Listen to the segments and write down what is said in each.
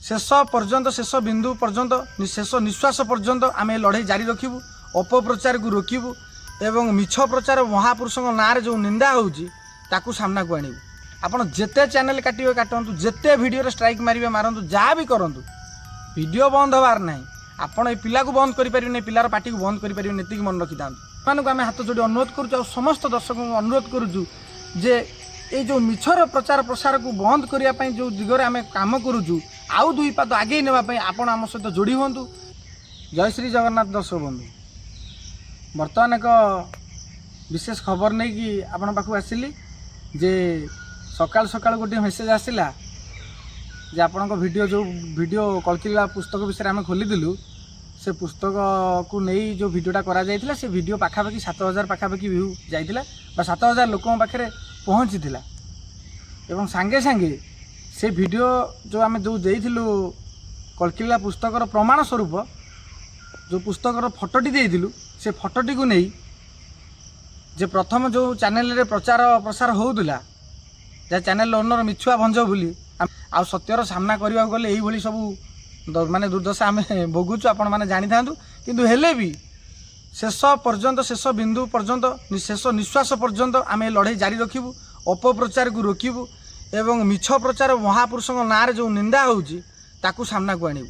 शेष पर्यंत शेष बिंदु पर्यंत शेष निश्वास पर्यंत आम लड़ाई जारी रखिबू। अपप्रचार को रोकबू एवं मिछ प्रचार महापुरुषों ना जो निंदा होता सामना को आणबू। आपड़ जिते चैनल काटे काटतु जिते वीडियो स्ट्राइक मारे मारतु जहाँ भी करूँ वीडियो बंद हबार ना। आपड़ पिला को बंद करें पिलार पार्टी को बंद करें नीति मन रखी था आम हाथ जोड़ी अनुरोध करुँ। समस्त दर्शक को अनुरोध करुँ जे ये जो मिछर प्रचार प्रसार को बंद करने जो दिगरे आम कम करुँ आउ दुई पाद आगे नापी आपण आम सहित जोड़ी हूँ। जय श्री जगन्नाथ दर्शक बंधु बर्तमान एक विशेष खबर नहीं कि आपण पाखु आसिली जे सकाल सकाल गोटे मेसेज आसला जे आपण वीडियो कलकिला पुस्तक विषय आम खोलीलु से पुस्तक को नहीं जो वीडियोटा करा जायतिला से वीडियो पाखापाखि 7000 पाखापाखि व्यू जाइतिला 7000 लोकों पाखे पहुँची एवं सांगे सांगे से वीडियो जो आम जो देइथिलु कलकिला पुस्तकर प्रमाण स्वरूप जो पुस्तकर फोटोटी देइथिलु से फोटोटी को नहीं जे प्रथम जो चैनल रे प्रचार प्रसार होउतला जे चैनल ओनर मिछुआ भंज बोली आ सत्यर सामना करबा गले एई भली सब माने दुर्दशा आम भोगुचु आपण माने जानि थांतु किंतु हेले भी शेष पर्यंत शेष बिंदु पर्यंत शेष निश्वास पर्यंत आम लड़ाई जारी रखिबू। अपप्रचार को रोकबू एवं मिछ प्रचार महापुरुषों ना जो निंदा होता सामना को आणबू।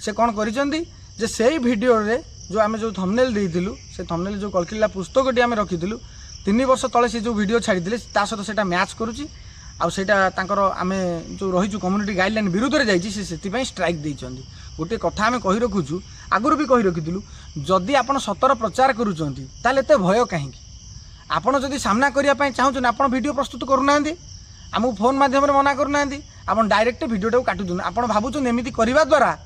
से कौन करिसेंती जे सेही वीडियो रे जो आम जो थंबनेल देइथिलु से थंबनेल जो कलकिला पुस्तकटी आम रखिथिलु 3 वर्ष तले से जो वीडियो छाड़ीथिले ता सहित सेटा मैच करूची आ सेटा तांकर आम जो रही कम्युनिटी गाइडलाइन विरुद्ध रे जाइछि से स्ट्राइक देइछंती। गोटे कथा आम कहि रखुछु आगुरु भी कहि रखिथिलु जदि आपण सतर प्रचार करूचंती ताले एते भय काहे आपण जदि सामना करिया पय चाहुछन आपण वीडियो प्रस्तुत करूनांती आमको फोन माध्यम मना करूना आप डायरेक्ट वीडियो काटुन आप भावुन एमती करने द्वारा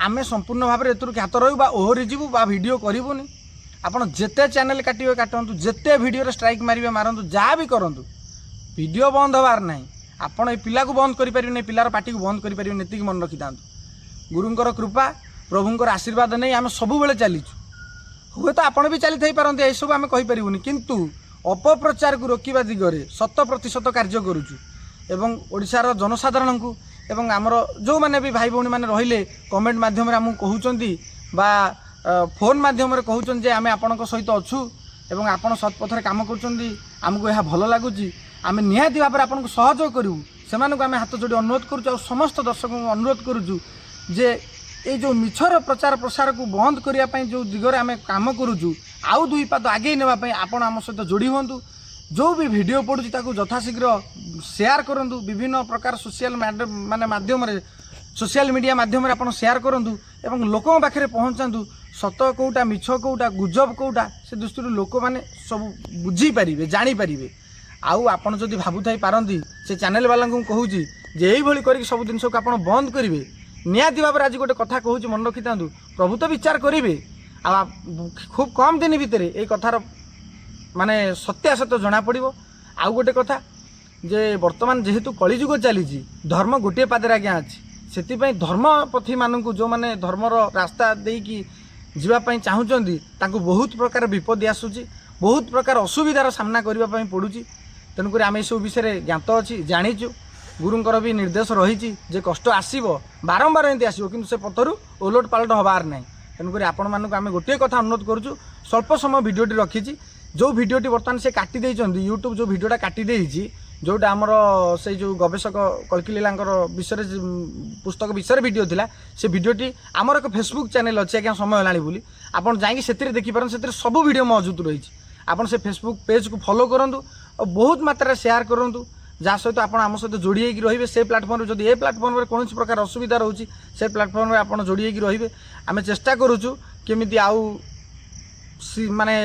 आम संपूर्ण भाव में ख्यात रहा ओहरी जीवु वीडियो करूनी। आप जिते चैनल काटे काटतु जिते वीडियो स्ट्राइक मारे मारतु जहाँ भी करूँ वीडियो बंद हबार ना। आपड़ पिला को बंद करें पिलार पार्टी को बंद करें नीति मन रखी था गुरुंकर कृपा प्रभुंर आशीर्वाद नहीं आम सब बेले चलीचु हुए तो आपड़ भी चली थी पारती यह सब आम कहीपरूनी किंतु अपप्रचार को रोकवा दिगरे 100% कार्य करुचु एवं ओडिशार जनसाधारण को एवं आमर जो मैंने भी भाई भौणी मैंने रहिले कमेंट माध्यम आमको कहउचंती बा फोन माध्यम कहउचन जे आमे आपनक सहित अच्छु एवं आपण सत्पथरे काम करुचंती आमको यह भल लगुच आम निहाती भाव में आपको सहयोग करूँ से आम हाथ जोड़ी अनुरोध करुँ। समस्त दर्शक को अनुरोध करुँ जे ये जो मिछर प्रचार प्रसार को बंद करने जो दिगरे आम कम करुँ आउ दुई पाद आगे नापी आपण आम सहित जोड़ी हूँ। जो भी वीडियो पड़ुची ताकू यथाशीघ्र शेयर करूँ विभिन्न प्रकार सोशल माने माध्यम सोशल मीडिया माध्यम आप शेयर करूँ एवं लोकों पाखे पहुँचातु सत कौटा मिछ कौटा गुजब कौटा से दृष्टि लोक मैंने सब बुझीपारे जानीपारे आउ आपड़ जदि भावुथाई पारती से चैनल वाला को कहूँ जे यही कर सब जिन को आप बंद करेंगे निहाती भाव में आज गोटे कथा कहूँ मन रखी था प्रभु तो विचार करेंगे आ खूब कम दिन भितर ये कथार माने सत्यासत्य जना पड़ो। आउ गोटे कथा जे वर्तमान जेहेतु कलिजुग चली धर्म गोटे पादरे आज्ञा अच्छी से धर्मपथी मानू जो मैंने धर्मर रास्ता देकी जीवाई चाहूँगी बहुत प्रकार विपद आसूँ बहुत प्रकार असुविधार सामना करने पड़ुची तेणुक आम ये सब विषय ज्ञात अच्छी जाचु गुरुंकर भी निर्देश रही जे कष्ट आसो बारंबार एमती आसो कि से पथर ओलट पालट हबार ना। तेणुक आपण मानक आम गोटे कथा अनुरोध करुँ स्वल्प समय भिडियोटी रखी जो भिडियोटी बर्तमान से काटी देइछंती यूट्यूब जो भिडियोटा काटी देइछि जोटा आमर से जो गवेषक कलकिलीलांकर विषय पुस्तक विषय वीडियो थिला से भिडियोटी आमर एक फेसबुक चैनल अच्छे आज्ञा समय होलानी बोली आपन जाइए से देखिपारन से सब वीडियो मौजूद रही आपन से फेसबुक पेज को फॉलो करंतु और बहुत मात्रा शेयर करंतु जहाँ सहित आप आम सहित जोड़ी रही से प्लाटफर्म जब ये प्लाटफर्म में कौन प्रकार असुविधा रोचे से प्लाटफर्म में आप जोड़ी रही आम चेष्टा करुचु केमिति आउ माने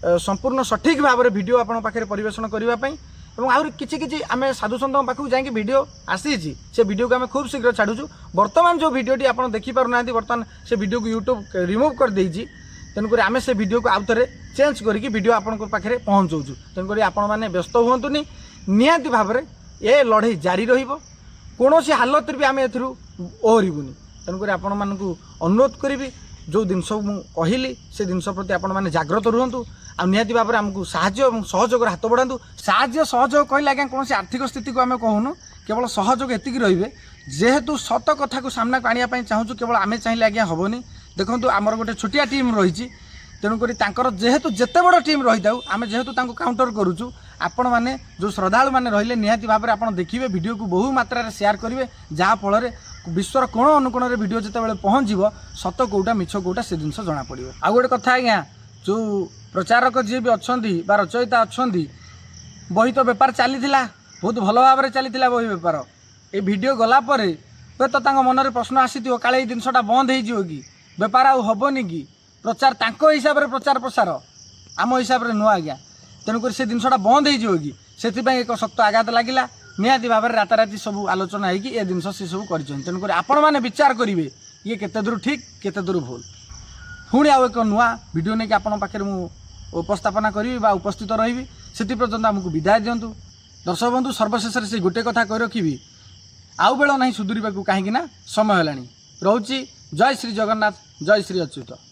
संपूर्ण सठिक भाव में वीडियो आपण पाखे परिवेषण करने और आहरी किछि आम साधु सन्त पाखक जाकि वीडियो आसी से वीडियो को आम खूब शीघ्र छाड़ुचु। वर्तमान जो वीडियोटी आप देखिपार ना बर्तमान से वीडियो को यूट्यूब रिमूव कर देइछि तेणुक आम से वीडियो को आउ थे चेंज करके वीडियो आपण पाखे पहुँचाऊँ तेणुक आपण मैंने व्यस्त हुंतुनी निहाती भाव में ये लड़ाई जारी कौन सी हालत भी आम ओहरबुनि तेणुक आपण मानक अनुरोध करी जो जिनस कहली से जिनस प्रति आपण मैंने जाग्रत रुहतु आ निहाती भाव में आमको साहाय्य और सहयोग हाथ बढ़ातु। साहाय्य सहयोग कहले आज्ञा कौन आर्थिक स्थिति को आम कहूनु केवल सहयोग एतिक रे जेहेतु सत कथा को सामना को आने चाहूँ केवल आम चाहिए आज्ञा हेनी देखो आमर गोटे छोटिया टीम रही तेणुक जेहेतु जिते बड़ टीम रही था आम जेहेतु काउंटर करुचु आपण मैंने जो श्रद्धालु मैंने रही निहाती भाव में आप देखिए वीडियो को बहु मात्रा शेयर करेंगे जहाँफल विश्वर कोण अनुकोण वीडियो जिते पहुँचब सत कौटा मिछ कौटा से जिन जना पड़ो आ गए कथा आज्ञा जो प्रचारक जी भी अच्छा रचयिता अच्छा बही तो बेपार चली बहुत भल भाव में चली बही बेपार ये वीडियो गलापर हे तो मन में प्रश्न आसी काले जिनसा बंद हो कि बेपार आबनी कि प्रचार हिसाब से प्रचार प्रसार आम हिसाब से नुआ आज्ञा तेणुक से जिनसा बंद हो कि से एक शक्त आघात लगिला निहाती भाव में राताराति सब आलोचना होगी ये जिन सी सब कर तेणुक आपण मैंने विचार करेंगे ये केते दूर ठीक केते दूर भूल पुणी आउ एक नुआ वीडियो नहीं कि आपण पाखे उपस्थापना करी उपस्थित रही से पर्यंत आमको विदाय दिंतु दर्शक बंधु सर्वशेष से गोटे कथा कही रखी आउ बेल ना सुधुरी कहीं समय है रोची जय श्री जगन्नाथ जय श्री अच्युत।